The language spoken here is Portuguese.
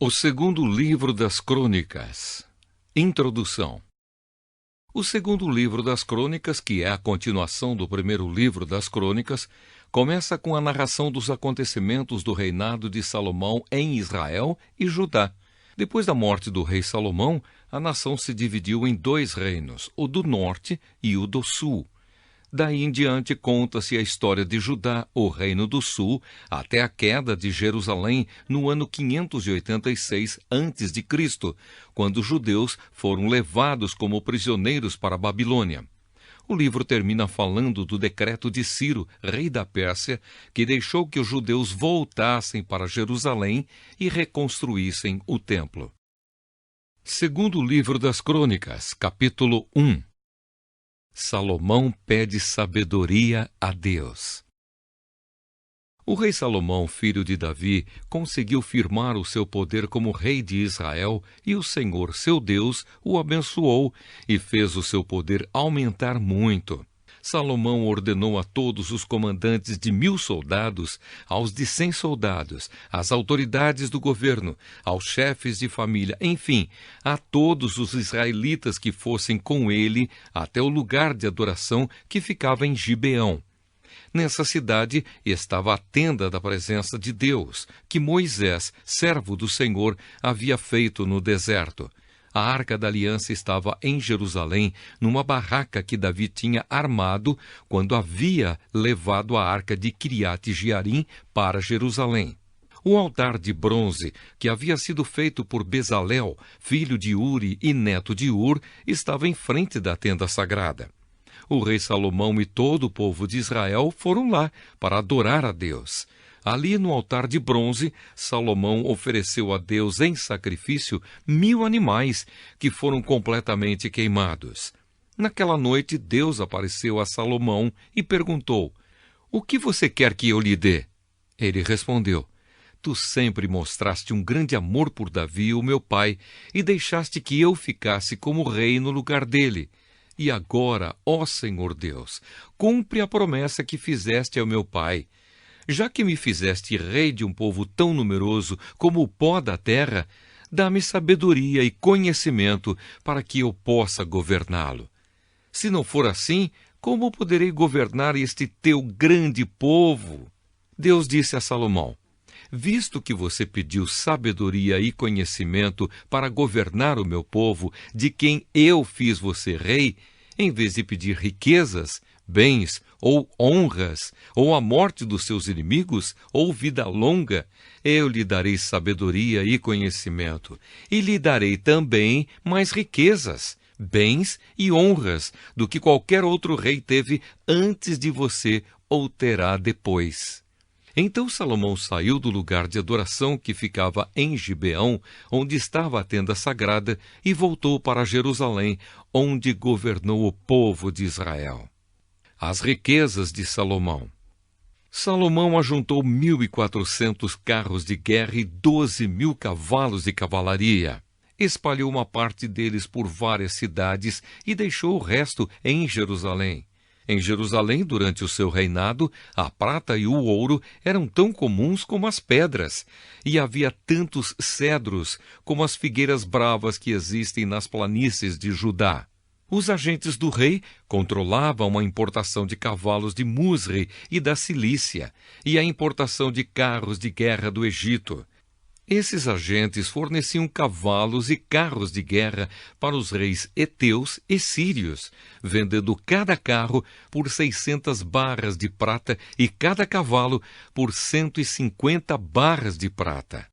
O segundo livro das Crônicas. Introdução. O segundo livro das Crônicas, que é a continuação do primeiro livro das Crônicas, começa com a narração dos acontecimentos do reinado de Salomão em Israel e Judá. Depois da morte do rei Salomão, a nação se dividiu em dois reinos, o do norte e o do sul. Daí em diante conta-se a história de Judá, o reino do sul, até a queda de Jerusalém no ano 586 a.C., quando os judeus foram levados como prisioneiros para a Babilônia. O livro termina falando do decreto de Ciro, rei da Pérsia, que deixou que os judeus voltassem para Jerusalém e reconstruíssem o templo. Segundo livro das Crônicas, capítulo 1. Salomão pede sabedoria a Deus. O rei Salomão, filho de Davi, conseguiu firmar o seu poder como rei de Israel e o Senhor, seu Deus, o abençoou e fez o seu poder aumentar muito. Salomão ordenou a todos os comandantes de 1.000 soldados, aos de 100 soldados, às autoridades do governo, aos chefes de família, enfim, a todos os israelitas que fossem com ele até o lugar de adoração que ficava em Gibeão. Nessa cidade estava a tenda da presença de Deus, que Moisés, servo do Senhor, havia feito no deserto. A Arca da Aliança estava em Jerusalém, numa barraca que Davi tinha armado quando havia levado a Arca de Kiriat Jearim para Jerusalém. O altar de bronze, que havia sido feito por Bezalel, filho de Uri e neto de Ur, estava em frente da tenda sagrada. O rei Salomão e todo o povo de Israel foram lá para adorar a Deus. Ali no altar de bronze, Salomão ofereceu a Deus em sacrifício 1.000 animais que foram completamente queimados. Naquela noite, Deus apareceu a Salomão e perguntou: "O que você quer que eu lhe dê?" Ele respondeu: "Tu sempre mostraste um grande amor por Davi, o meu pai, e deixaste que eu ficasse como rei no lugar dele. E agora, ó Senhor Deus, cumpre a promessa que fizeste ao meu pai. Já que me fizeste rei de um povo tão numeroso como o pó da terra, dá-me sabedoria e conhecimento para que eu possa governá-lo. Se não for assim, como poderei governar este teu grande povo?" Deus disse a Salomão: "Visto que você pediu sabedoria e conhecimento para governar o meu povo, de quem eu fiz você rei, em vez de pedir riquezas, bens ou honras, ou a morte dos seus inimigos, ou vida longa, eu lhe darei sabedoria e conhecimento, e lhe darei também mais riquezas, bens e honras do que qualquer outro rei teve antes de você ou terá depois." Então Salomão saiu do lugar de adoração que ficava em Gibeão, onde estava a tenda sagrada, e voltou para Jerusalém, onde governou o povo de Israel. As riquezas de Salomão. Salomão ajuntou 1.400 carros de guerra e 12.000 cavalos de cavalaria. Espalhou uma parte deles por várias cidades e deixou o resto em Jerusalém. Em Jerusalém, durante o seu reinado, a prata e o ouro eram tão comuns como as pedras, e havia tantos cedros como as figueiras bravas que existem nas planícies de Judá. Os agentes do rei controlavam a importação de cavalos de Musre e da Cilícia, e a importação de carros de guerra do Egito. Esses agentes forneciam cavalos e carros de guerra para os reis heteus e sírios, vendendo cada carro por 600 barras de prata e cada cavalo por 150 barras de prata.